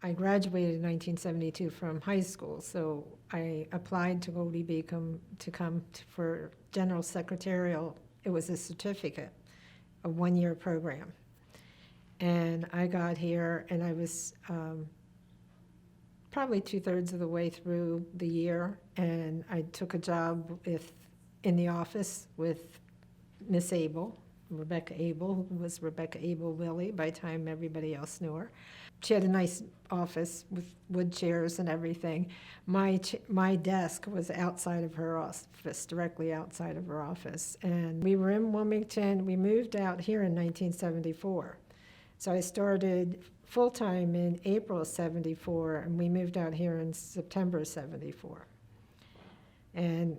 I graduated in 1972 from high school, so I applied to Goldey-Beacom to come for general secretarial. It was a certificate, a one-year program. And I got here, and I was probably 2/3 of the way through the year, and I took a job in the office with Miss Abel, Rebecca Abel, who was Rebecca Abel Willie by the time everybody else knew her. She had a nice office with wood chairs and everything. My desk was outside of her office, directly outside of her office. And we were in Wilmington. We moved out here in 1974. So I started full-time in April of 74, and we moved out here in September of 74. And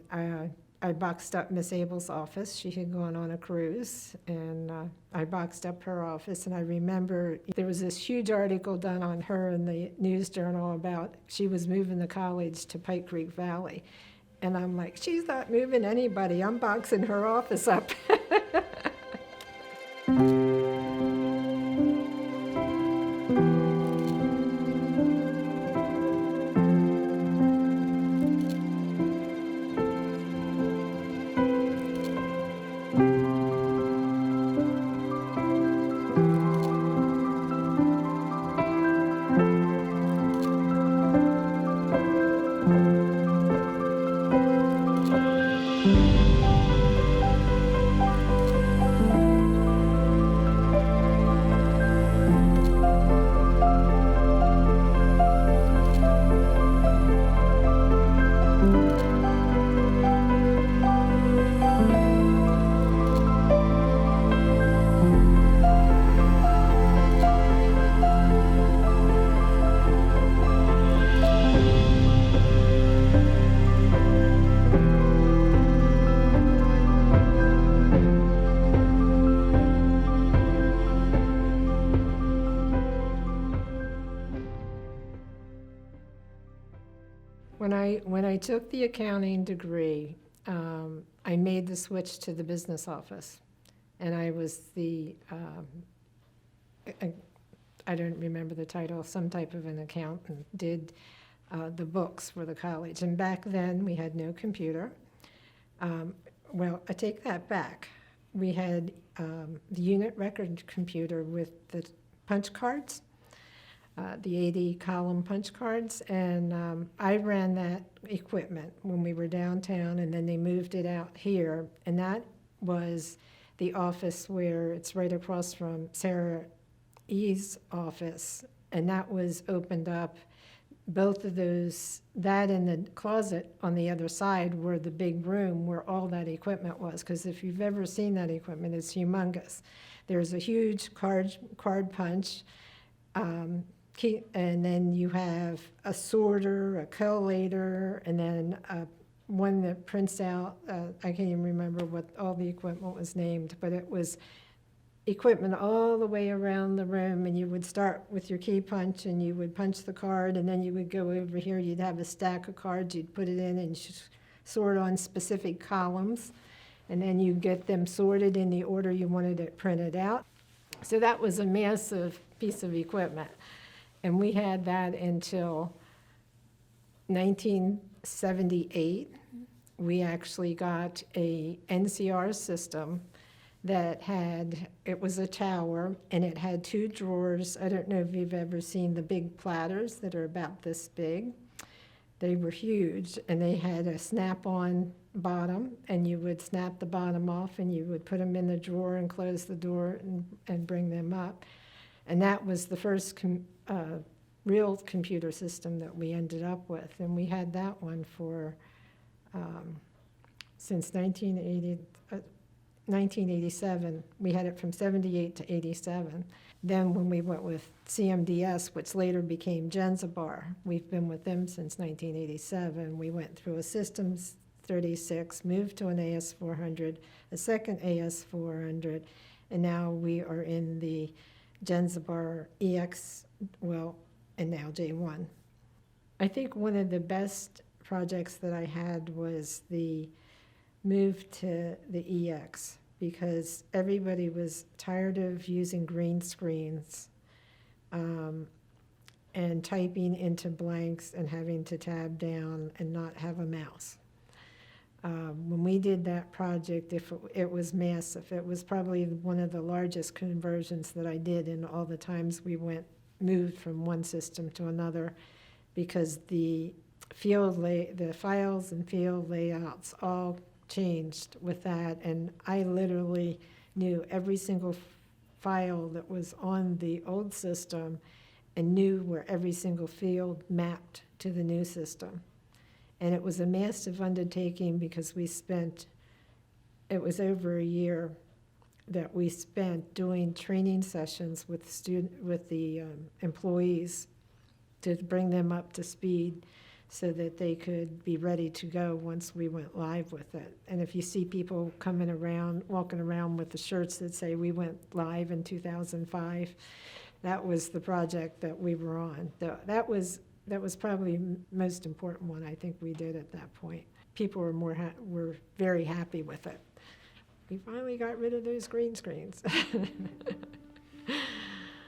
I boxed up Miss Abel's office. She had gone on a cruise, and I boxed up her office. And I remember there was this huge article done on her in the News Journal about she was moving the college to Pike Creek Valley. And I'm like, she's not moving anybody. I'm boxing her office up. When I took the accounting degree, I made the switch to the business office, and I was I don't remember the title, some type of an accountant, did the books for the college. And back then, we had no computer. Well, I take that back. We had the unit record computer with the punch cards, the 80-column punch cards, and I ran that equipment when we were downtown, and then they moved it out here, and that was the office where it's right across from Sarah E's office, and that was opened up. Both of those, that and the closet on the other side were the big room where all that equipment was, because if you've ever seen that equipment, it's humongous. There's a huge card punch, and then you have a sorter, a collator, and then one that prints out, I can't even remember what all the equipment was named, but it was equipment all the way around the room, and you would start with your key punch, and you would punch the card, and then you would go over here, you'd have a stack of cards, you'd put it in and sort on specific columns, and then you get them sorted in the order you wanted it printed out. So that was a massive piece of equipment. And we had that until 1978. We actually got a NCR system that it was a tower, and it had two drawers. I don't know if you've ever seen the big platters that are about this big. They were huge, and they had a snap-on bottom, and you would snap the bottom off, and you would put them in the drawer and close the door and bring them up. And that was the first real computer system that we ended up with, and we had that one for since 1987. We had it from 78 to 87. Then when we went with CMDS, which later became Genzabar, we've been with them since 1987. We went through a Systems 36, moved to an AS400, a second AS400, and now we are in the Genzabar EX, and now J1. I think one of the best projects that I had was the move to the EX, because everybody was tired of using green screens. and typing into blanks and having to tab down and not have a mouse. When we did that project, it was massive. It was probably one of the largest conversions that I did in all the times we moved from one system to another, because the files and field layouts all changed with that, and I literally knew every single file that was on the old system and knew where every single field mapped to the new system. And it was a massive undertaking because it was over a year that we spent doing training sessions with the employees to bring them up to speed so that they could be ready to go once we went live with it. And if you see people walking around with the shirts that say we went live in 2005, that was the project that we were on. That was probably the most important one I think we did at that point. People were very happy with it. We finally got rid of those green screens.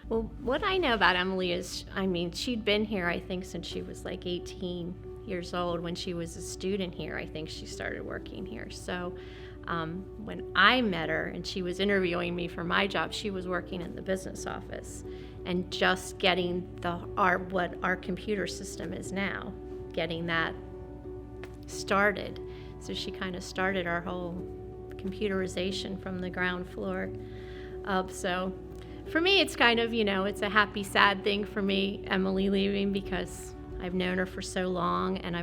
Well, what I know about Emily is, she'd been here, I think, since she was like 18 years old. When she was a student here, I think she started working here. So when I met her and she was interviewing me for my job, she was working in the business office and just getting what our computer system is now, getting that started. So she kind of started our whole computerization from the ground floor up. So for me, it's kind of, it's a happy, sad thing for me, Emily leaving, because I've known her for so long, and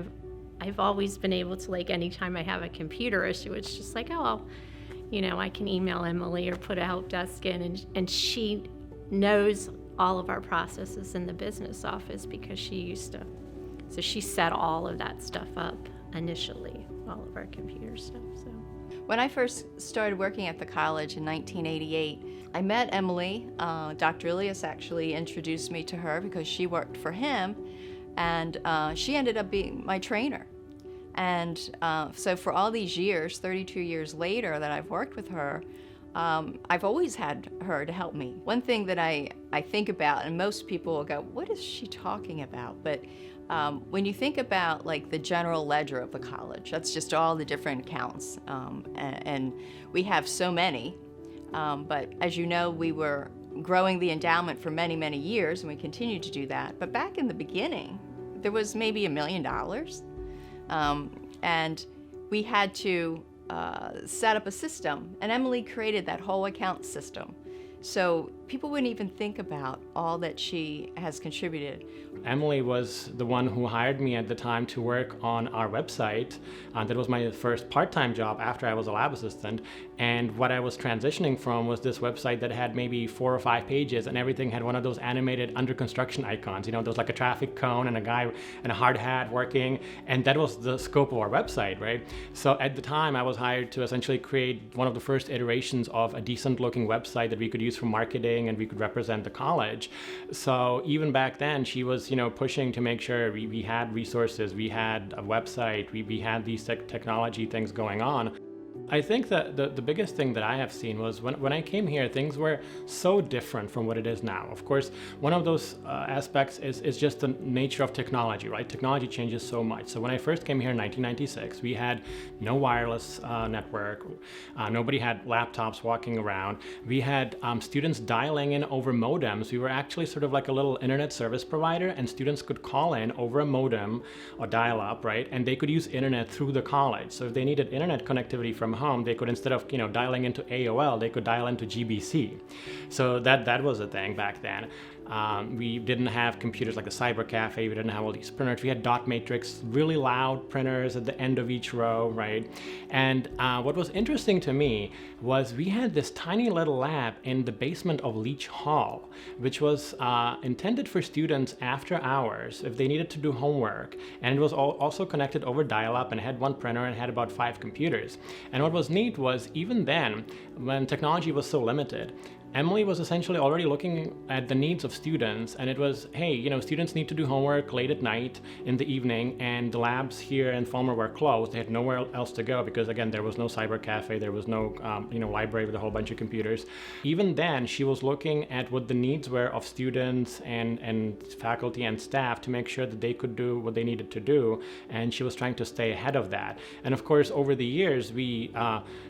I've always been able to, like, anytime I have a computer issue, it's just like, I can email Emily or put a help desk in, and she knows all of our processes in the business office because she used to. So she set all of that stuff up initially, all of our computer stuff. So when I first started working at the college in 1988, I met Emily. Dr. Ilyas actually introduced me to her because she worked for him, and she ended up being my trainer. And so for all these years, 32 years later that I've worked with her, I've always had her to help me. One thing that I think about, and most people will go, what is she talking about? But when you think about like the general ledger of the college, that's just all the different accounts. And we have so many. But as you know, we were growing the endowment for many, many years, and we continue to do that. But back in the beginning, there was maybe $1 million. And we had to set up a system, and Emily created that whole account system. So people wouldn't even think about all that she has contributed. Emily was the one who hired me at the time to work on our website. That was my first part-time job after I was a lab assistant. And what I was transitioning from was this website that had maybe 4 or 5 pages, and everything had one of those animated under construction icons. There was like a traffic cone and a guy in a hard hat working, and that was the scope of our website, right? So at the time, I was hired to essentially create one of the first iterations of a decent-looking website that we could use for marketing and we could represent the college. So even back then, she was, pushing to make sure we had resources, we had a website, we had these technology things going on. I think that the biggest thing that I have seen was when I came here, things were so different from what it is now. Of course, one of those aspects is just the nature of technology, right? Technology changes so much. So when I first came here in 1996, we had no wireless network. Nobody had laptops walking around. We had students dialing in over modems. We were actually sort of like a little internet service provider, and students could call in over a modem or dial up, right? And they could use internet through the college. So if they needed internet connectivity from home, they could, instead of dialing into AOL, they could dial into GBC. So that was a thing back then. We didn't have computers like the Cyber Cafe. We didn't have all these printers. We had dot matrix, really loud printers at the end of each row, right? And what was interesting to me was we had this tiny little lab in the basement of Leach Hall, which was intended for students after hours if they needed to do homework. And it was also connected over dial-up and had one printer and had about 5 computers. And what was neat was, even then, when technology was so limited, Emily was essentially already looking at the needs of students, and it was, hey, students need to do homework late at night in the evening, and the labs here in Fulmer were closed. They had nowhere else to go because, again, there was no cyber cafe, there was no, library with a whole bunch of computers. Even then, she was looking at what the needs were of students and faculty and staff to make sure that they could do what they needed to do, and she was trying to stay ahead of that. And of course, over the years, we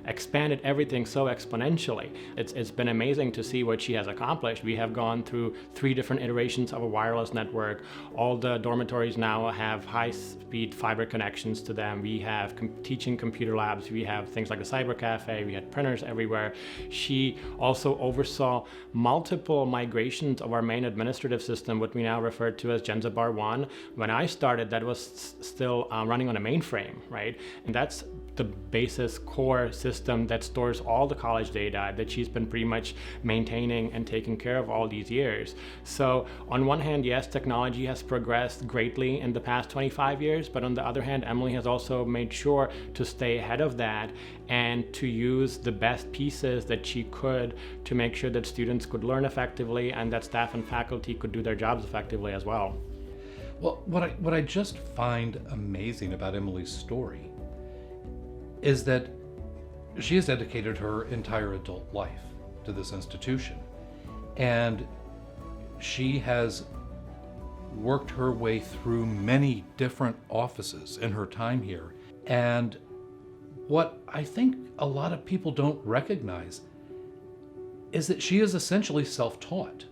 expanded everything so exponentially. It's been amazing to see what she has accomplished. We have gone through 3 different iterations of a wireless network. All the dormitories now have high-speed fiber connections to them. We have teaching computer labs. We have things like the cyber cafe. We had printers everywhere. She also oversaw multiple migrations of our main administrative system, what we now refer to as Genzabar 1. When I started, that was still running on a mainframe, right? And that's the basis core system that stores all the college data that she's been pretty much maintaining and taking care of all these years. So on one hand, yes, technology has progressed greatly in the past 25 years, but on the other hand, Emily has also made sure to stay ahead of that and to use the best pieces that she could to make sure that students could learn effectively and that staff and faculty could do their jobs effectively as well. Well, what I just find amazing about Emily's story is that she has dedicated her entire adult life to this institution. And she has worked her way through many different offices in her time here. And what I think a lot of people don't recognize is that she is essentially self-taught.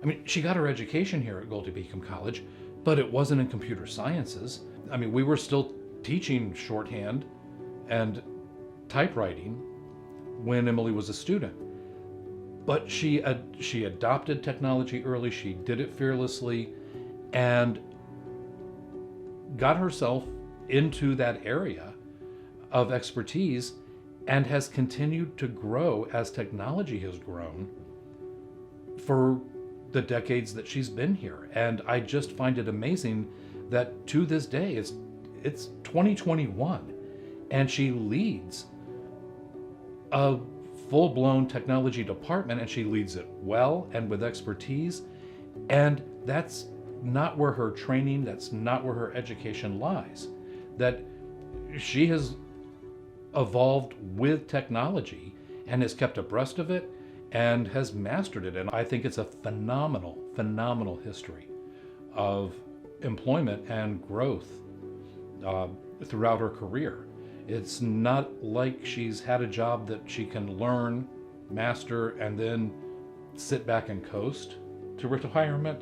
I mean, she got her education here at Goldey-Beacom College, but it wasn't in computer sciences. I mean, we were still teaching shorthand and typewriting when Emily was a student. But she adopted technology early, she did it fearlessly, and got herself into that area of expertise and has continued to grow as technology has grown for the decades that she's been here. And I just find it amazing that to this day, it's 2021, and she leads a full-blown technology department, and she leads it well and with expertise. And that's not where her training, that's not where her education lies. That she has evolved with technology and has kept abreast of it and has mastered it. And I think it's a phenomenal history of employment and growth throughout her career. It's not like she's had a job that she can learn, master, and then sit back and coast to retirement.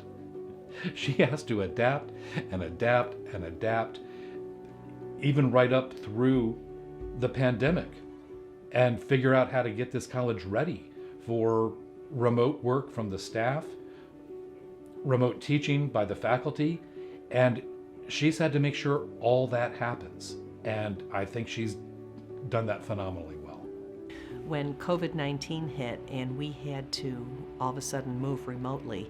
She has to adapt and adapt and adapt, even right up through the pandemic, and figure out how to get this college ready for remote work from the staff, remote teaching by the faculty, and she's had to make sure all that happens. And I think she's done that phenomenally well. When COVID-19 hit and we had to all of a sudden move remotely,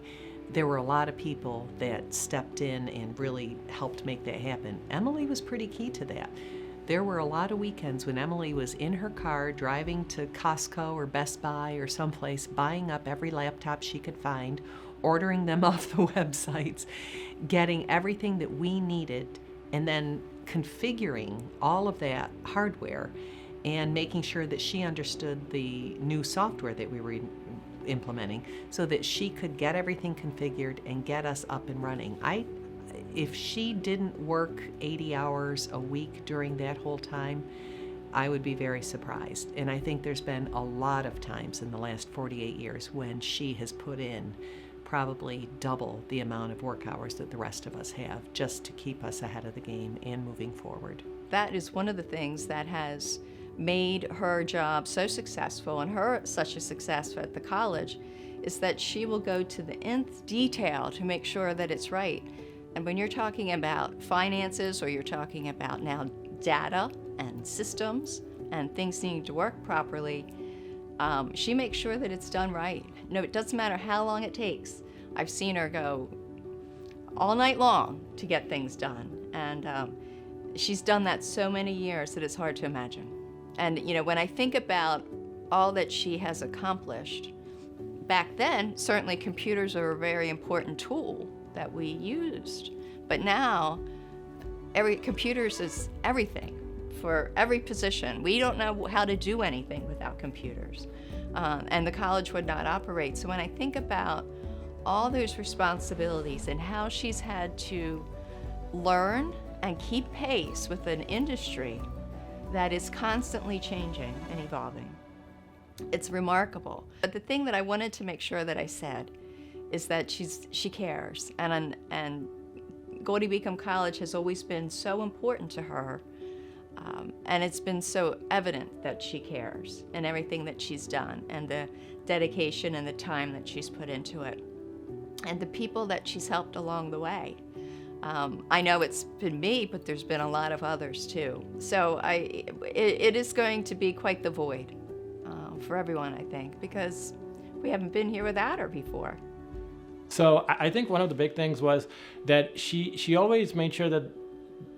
there were a lot of people that stepped in and really helped make that happen. Emily was pretty key to that. There were a lot of weekends when Emily was in her car driving to Costco or Best Buy or someplace, buying up every laptop she could find, ordering them off the websites, getting everything that we needed, and then configuring all of that hardware and making sure that she understood the new software that we were implementing so that she could get everything configured and get us up and running. If she didn't work 80 hours a week during that whole time, I would be very surprised. And I think there's been a lot of times in the last 48 years when she has put in probably double the amount of work hours that the rest of us have just to keep us ahead of the game and moving forward. That is one of the things that has made her job so successful and her such a success at the college is that she will go to the nth detail to make sure that it's right. And when you're talking about finances or you're talking about now data and systems and things needing to work properly, she makes sure that it's done right. No, it doesn't matter how long it takes. I've seen her go all night long to get things done. And she's done that so many years that it's hard to imagine. And when I think about all that she has accomplished, back then, certainly computers are a very important tool that we used. But now, computers is everything for every position. We don't know how to do anything without computers. And the college would not operate. So when I think about all those responsibilities and how she's had to learn and keep pace with an industry that is constantly changing and evolving, it's remarkable. But the thing that I wanted to make sure that I said is that she cares, and Goldey-Beacom College has always been so important to her, and it's been so evident that she cares in everything that she's done, and the dedication and the time that she's put into it, and the people that she's helped along the way. I know it's been me, but there's been a lot of others too. So it is going to be quite the void for everyone, I think, because we haven't been here without her before. So I think one of the big things was that she always made sure that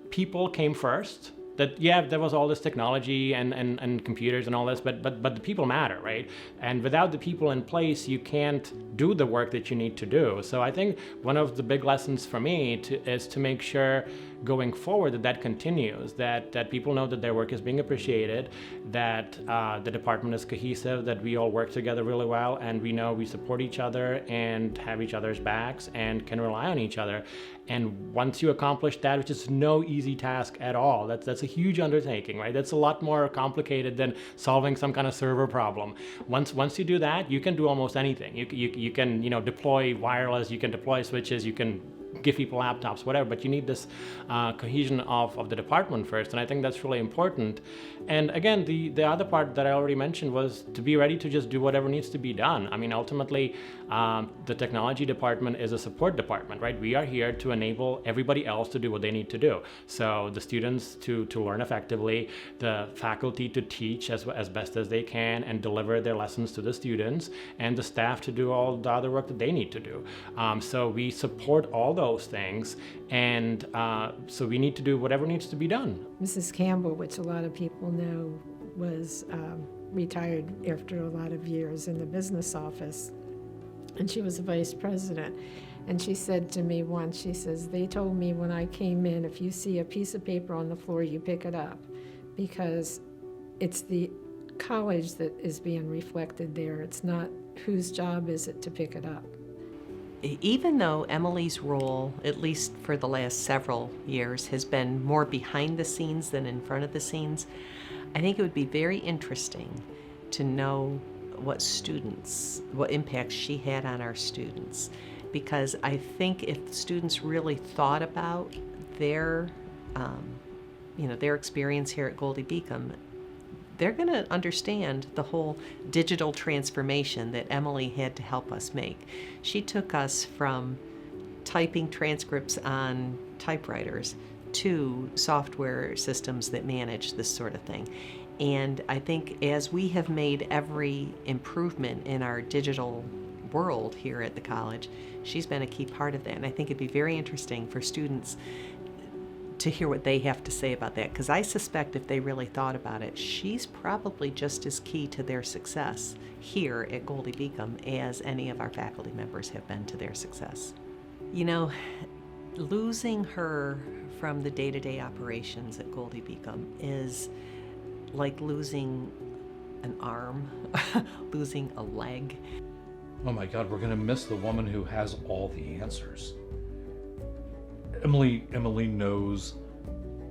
people came first. That, yeah, there was all this technology and computers and all this, but the people matter, right? And without the people in place, you can't do the work that you need to do. So I think one of the big lessons for me is to make sure going forward that continues, that people know that their work is being appreciated, that the department is cohesive, that we all work together really well, and we know we support each other and have each other's backs and can rely on each other. And once you accomplish that, which is no easy task at all, that's a huge undertaking, right? That's a lot more complicated than solving some kind of server problem. Once you do that, you can do almost anything. You can deploy wireless, you can deploy switches, you can give people laptops, whatever, but you need this cohesion of the department first, and I think that's really important. And again, the other part that I already mentioned was to be ready to just do whatever needs to be done. I mean, ultimately, the technology department is a support department, right? We are here to enable everybody else to do what they need to do. So the students to learn effectively, the faculty to teach as best as they can and deliver their lessons to the students, and the staff to do all the other work that they need to do. So we support all those things, and so we need to do whatever needs to be done. Mrs. Campbell, which a lot of people know, was retired after a lot of years in the business office, and she was a vice president. And she said to me once, she says, they told me when I came in, if you see a piece of paper on the floor, you pick it up, because it's the college that is being reflected there. It's not whose job is it to pick it up. Even though Emily's role, at least for the last several years, has been more behind the scenes than in front of the scenes, I think it would be very interesting to know what impact she had on our students. Because I think if students really thought about their experience here at Goldey-Beacom, they're going to understand the whole digital transformation that Emily had to help us make. She took us from typing transcripts on typewriters to software systems that manage this sort of thing. And I think as we have made every improvement in our digital world here at the college, she's been a key part of that. And I think it'd be very interesting for students to hear what they have to say about that, because I suspect if they really thought about it, she's probably just as key to their success here at Goldey-Beacom as any of our faculty members have been to their success. You know, losing her from the day-to-day operations at Goldey-Beacom is like losing an arm, losing a leg. Oh my God, we're going to miss the woman who has all the answers. Emily knows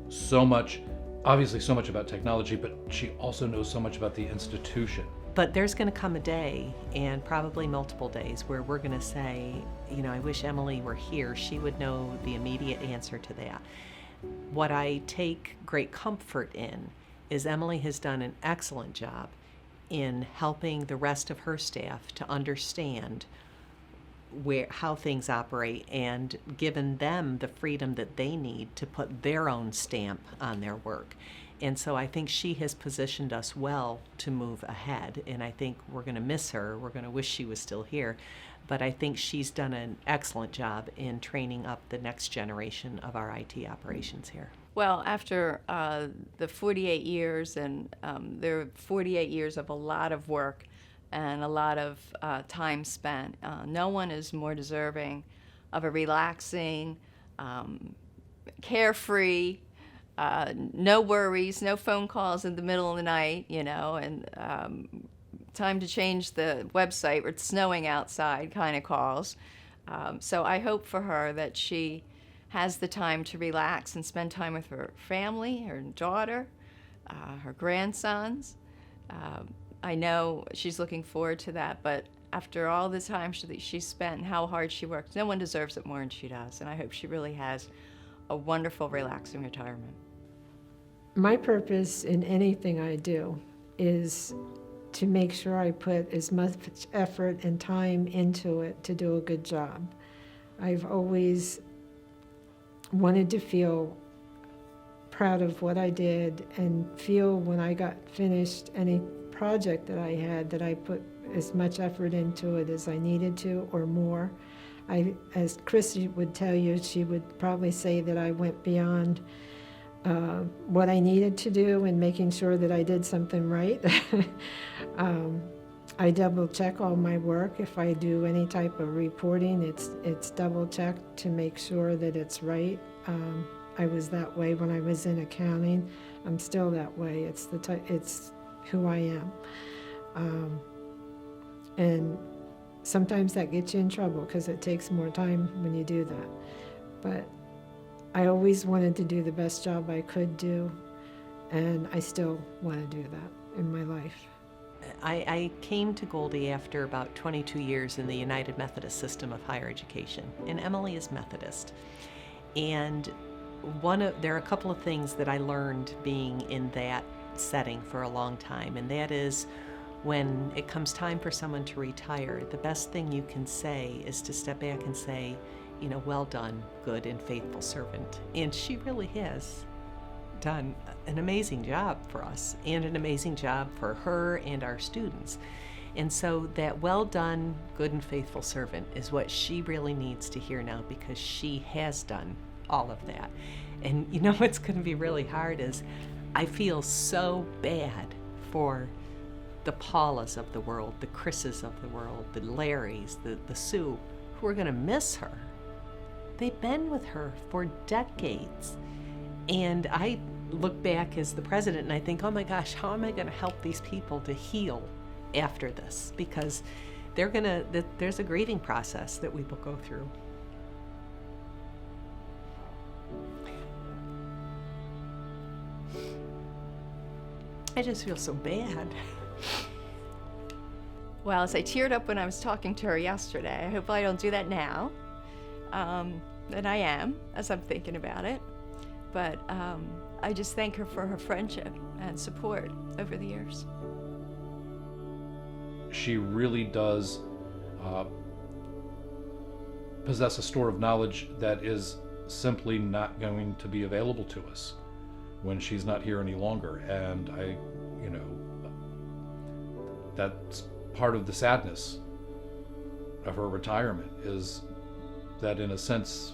so much, obviously so much about technology, but she also knows so much about the institution. But there's going to come a day, and probably multiple days, where we're going to say, I wish Emily were here. She would know the immediate answer to that. What I take great comfort in is Emily has done an excellent job in helping the rest of her staff to understand how things operate, and given them the freedom that they need to put their own stamp on their work. And so I think she has positioned us well to move ahead, and I think we're going to miss her. We're going to wish she was still here, but I think she's done an excellent job in training up the next generation of our IT operations here. Well, after the 48 years, and there are 48 years of a lot of work and a lot of time spent. No one is more deserving of a relaxing, carefree, no worries, no phone calls in the middle of the night, and time to change the website, it's snowing outside kind of calls. So I hope for her that she has the time to relax and spend time with her family, her daughter, her grandsons. I know she's looking forward to that, but after all the time she spent and how hard she worked, no one deserves it more than she does. And I hope she really has a wonderful, relaxing retirement. My purpose in anything I do is to make sure I put as much effort and time into it to do a good job. I've always wanted to feel proud of what I did and feel when I got finished any project that I had that I put as much effort into it as I needed to or more. As Chrissy would tell you, she would probably say that I went beyond what I needed to do and making sure that I did something right. I double check all my work. If I do any type of reporting, it's double checked to make sure that it's right. I was that way when I was in accounting. I'm still that way. It's who I am. And sometimes that gets you in trouble because it takes more time when you do that. But I always wanted to do the best job I could do, and I still want to do that in my life. I came to Goldey after about 22 years in the United Methodist system of higher education, and Emily is Methodist. And there are a couple of things that I learned being in that setting for a long time, and that is when it comes time for someone to retire, the best thing you can say is to step back and say, well done, good and faithful servant. And she really has done an amazing job for us and an amazing job for her and our students. And so that well done, good and faithful servant is what she really needs to hear now, because she has done all of that. And what's going to be really hard is I feel so bad for the Paulas of the world, the Chris's of the world, the Larrys, the Sue, who are going to miss her. They've been with her for decades. And I look back as the president and I think, oh my gosh, how am I going to help these people to heal after this? Because there's a grieving process that we will go through. I just feel so bad. Well, as I teared up when I was talking to her yesterday, I hope I don't do that now. And I am, as I'm thinking about it. But I just thank her for her friendship and support over the years. She really does possess a store of knowledge that is simply not going to be available to us when she's not here any longer. And that's part of the sadness of her retirement, is that in a sense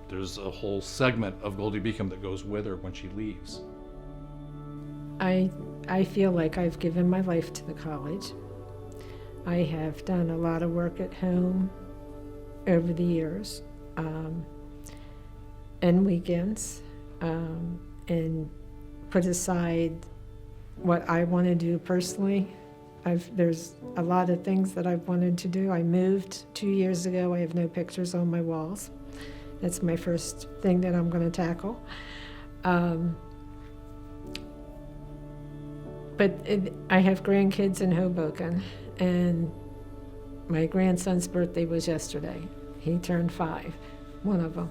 there's a whole segment of Goldey-Beacom that goes with her when she leaves. I feel like I've given my life to the college. I have done a lot of work at home over the years, and weekends, and put aside what I want to do personally. There's a lot of things that I've wanted to do. I moved 2 years ago. I have no pictures on my walls. That's my first thing that I'm going to tackle. But I have grandkids in Hoboken, and my grandson's birthday was yesterday. He turned 5, one of them.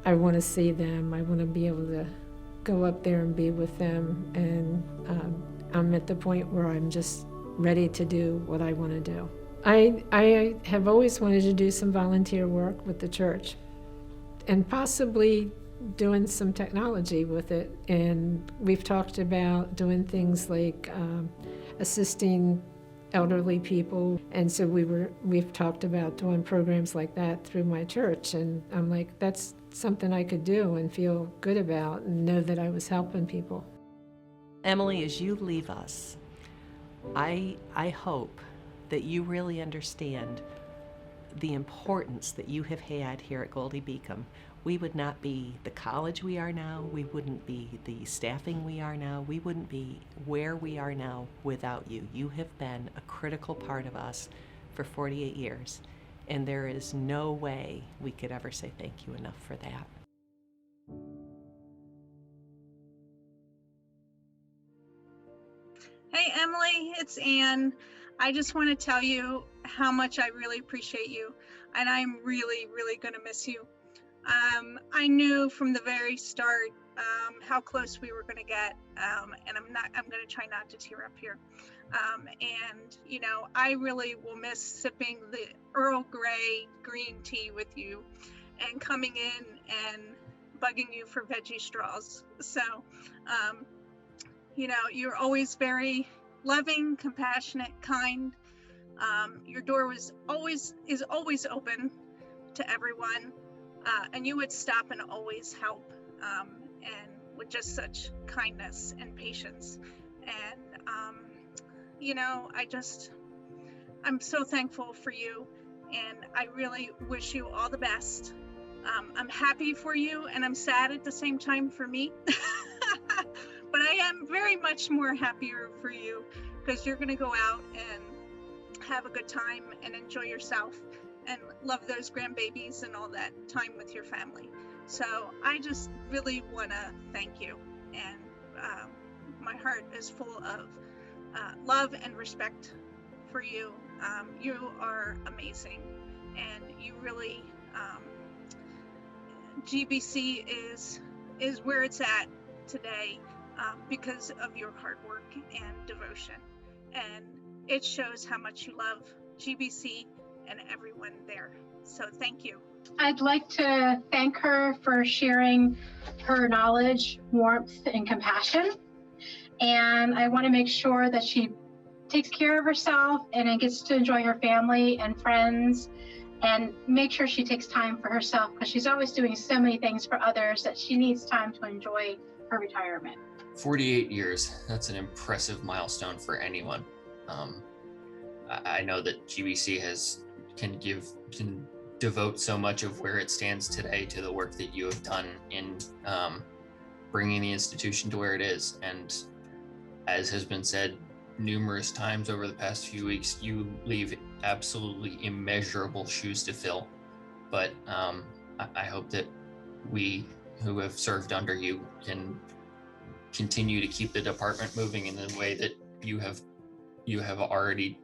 I want to see them. I want to be able to go up there and be with them, and I'm at the point where I'm just ready to do what I want to do. I have always wanted to do some volunteer work with the church, and possibly doing some technology with it. And we've talked about doing things like assisting elderly people, and so we've talked about doing programs like that through my church. And I'm like, that's something I could do and feel good about and know that I was helping people. Emily, as you leave us, I hope that you really understand the importance that you have had here at Goldey-Beacom. We would not be the college we are now, we wouldn't be the staffing we are now, we wouldn't be where we are now without you. You have been a critical part of us for 48 years, and there is no way we could ever say thank you enough for that. Hey, Emily, it's Anne. I just want to tell you how much I really appreciate you, and I'm really, really going to miss you. I knew from the very start how close we were going to get, and I'm going to try not to tear up here. And, you know, I really will miss sipping the Earl Grey green tea with you and coming in and bugging you for veggie straws. So, you know, you're always very loving, compassionate, kind. Your door is always open to everyone, and you would stop and always help, and with just such kindness and patience. And you know, I'm so thankful for you, and I really wish you all the best. I'm happy for you, and I'm sad at the same time for me. But I am very much more happier for you, because you're going to go out and have a good time and enjoy yourself and love those grandbabies and all that time with your family. So I just really want to thank you, and my heart is full of love and respect for you. You are amazing, and you really, GBC is where it's at today, because of your hard work and devotion, and it shows how much you love GBC and everyone there. So thank you. I'd like to thank her for sharing her knowledge, warmth, and compassion. And I want to make sure that she takes care of herself and gets to enjoy her family and friends, and make sure she takes time for herself, because she's always doing so many things for others that she needs time to enjoy her retirement. 48 years, that's an impressive milestone for anyone. I know that GBC can devote so much of where it stands today to the work that you have done in bringing the institution to where it is. And as has been said numerous times over the past few weeks, you leave absolutely immeasurable shoes to fill. But I hope that we who have served under you can continue to keep the department moving in the way that you have already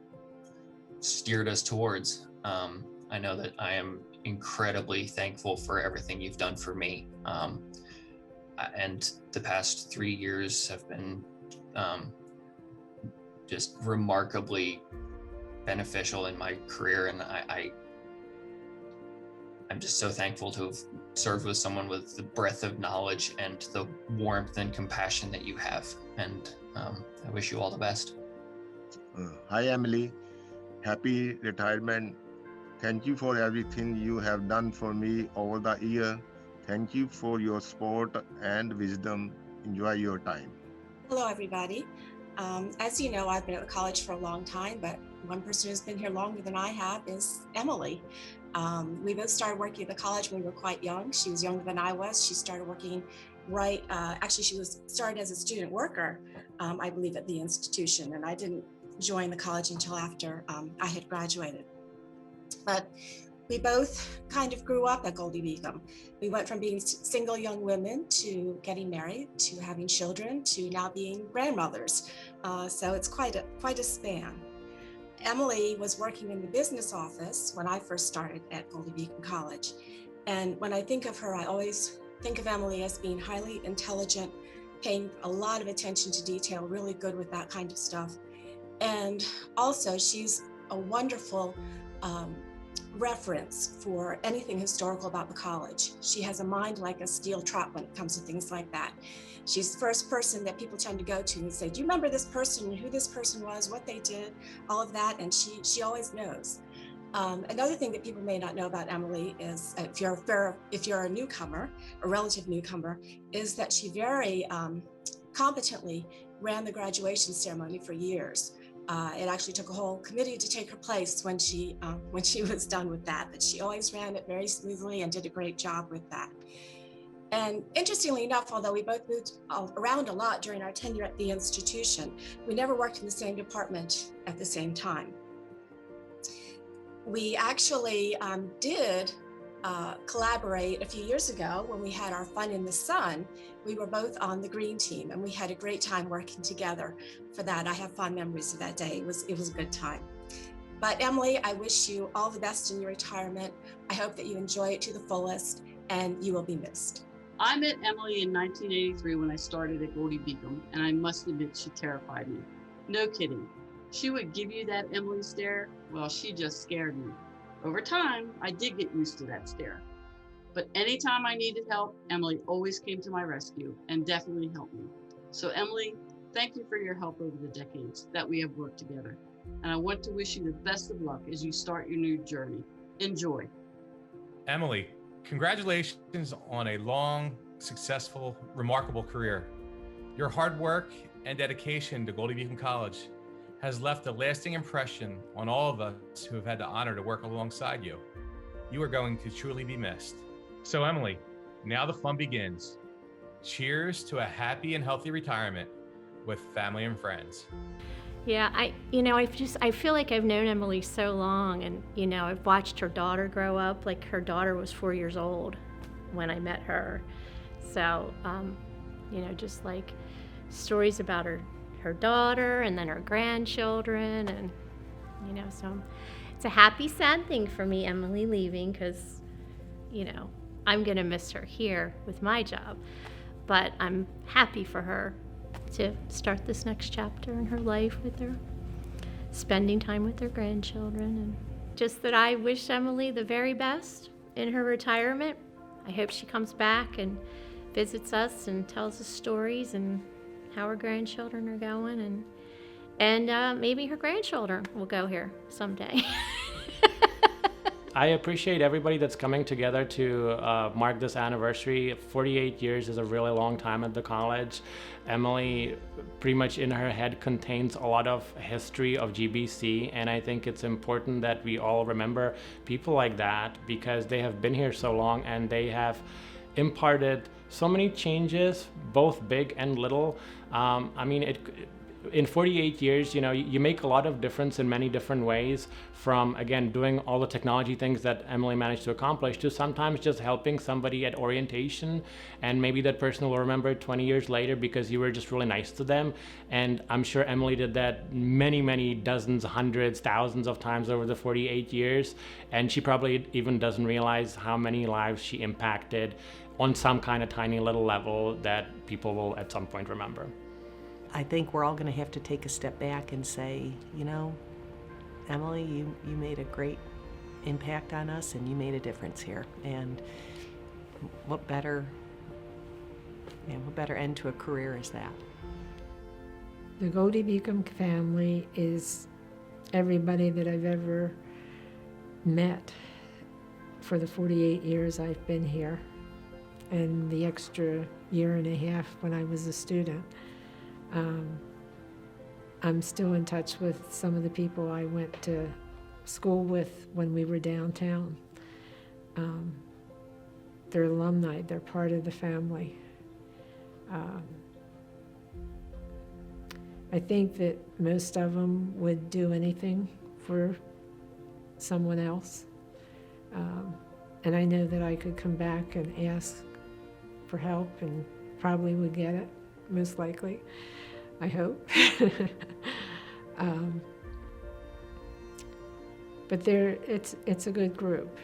steered us towards. I know that I am incredibly thankful for everything you've done for me. And the past 3 years have been just remarkably beneficial in my career. And I'm just so thankful to have served with someone with the breadth of knowledge and the warmth and compassion that you have. And I wish you all the best. Hi, Emily. Happy retirement. Thank you for everything you have done for me over the year. Thank you for your support and wisdom. Enjoy your time. Hello, everybody. As you know, I've been at the college for a long time, but one person who's been here longer than I have is Emily. We both started working at the college when we were quite young. She was younger than I was. She started working actually she started as a student worker, I believe, at the institution, and I didn't join the college until after I had graduated. But we both kind of grew up at Goldey-Beacom. We went from being single young women to getting married, to having children, to now being grandmothers. So it's quite a span. Emily was working in the business office when I first started at Goldey-Beacom College. And when I think of her, I always think of Emily as being highly intelligent, paying a lot of attention to detail, really good with that kind of stuff. And also, she's a wonderful reference for anything historical about the college. She has a mind like a steel trap when it comes to things like that. She's the first person that people tend to go to and say, do you remember this person, who this person was, what they did, all of that, and she always knows. Another thing that people may not know about Emily is, if you're a newcomer, a relative newcomer, is that she very competently ran the graduation ceremony for years. It actually took a whole committee to take her place when she was done with that, but she always ran it very smoothly and did a great job with that. And interestingly enough, although we both moved around a lot during our tenure at the institution, we never worked in the same department at the same time. We actually did collaborate a few years ago when we had our Fun in the Sun. We were both on the green team and we had a great time working together for that. I have fond memories of that day. It was a good time. But Emily, I wish you all the best in your retirement. I hope that you enjoy it to the fullest and you will be missed. I met Emily in 1983 when I started at Goldey-Beacom, and I must admit she terrified me. No kidding. She would give you that Emily stare. Well, she just scared me. Over time, I did get used to that stare. But anytime I needed help, Emily always came to my rescue and definitely helped me. So Emily, thank you for your help over the decades that we have worked together. And I want to wish you the best of luck as you start your new journey. Enjoy. Emily, congratulations on a long, successful, remarkable career. Your hard work and dedication to Goldey-Beacom College has left a lasting impression on all of us who have had the honor to work alongside you. You are going to truly be missed. So Emily, now the fun begins. Cheers to a happy and healthy retirement with family and friends. Yeah, I feel like I've known Emily so long, and I've watched her daughter grow up. Like, her daughter was 4 years old when I met her. So, just like stories about her daughter and then her grandchildren, and so it's a happy, sad thing for me, Emily leaving, because I'm gonna miss her here with my job, but I'm happy for her to start this next chapter in her life with her, spending time with her grandchildren, and just that I wish Emily the very best in her retirement. I hope she comes back and visits us and tells us stories and how her grandchildren are going, and maybe her grandchildren will go here someday. I appreciate everybody that's coming together to mark this anniversary. 48 years is a really long time at the college. Emily, pretty much in her head, contains a lot of history of GBC, and I think it's important that we all remember people like that because they have been here so long and they have imparted so many changes, both big and little. In 48 years, you make a lot of difference in many different ways, from, again, doing all the technology things that Emily managed to accomplish, to sometimes just helping somebody at orientation, and maybe that person will remember it 20 years later because you were just really nice to them. And I'm sure Emily did that many, many dozens, hundreds, thousands of times over the 48 years, and she probably even doesn't realize how many lives she impacted on some kind of tiny little level that people will at some point remember. I think we're all going to have to take a step back and say, Emily, you made a great impact on us and you made a difference here. And what better end to a career is that? The Goldey-Beacom family is everybody that I've ever met for the 48 years I've been here, and the extra year and a half when I was a student. I'm still in touch with some of the people I went to school with when we were downtown. They're alumni, they're part of the family. I think that most of them would do anything for someone else. And I know that I could come back and ask for help and probably would get it, most likely. I hope. But it's a good group.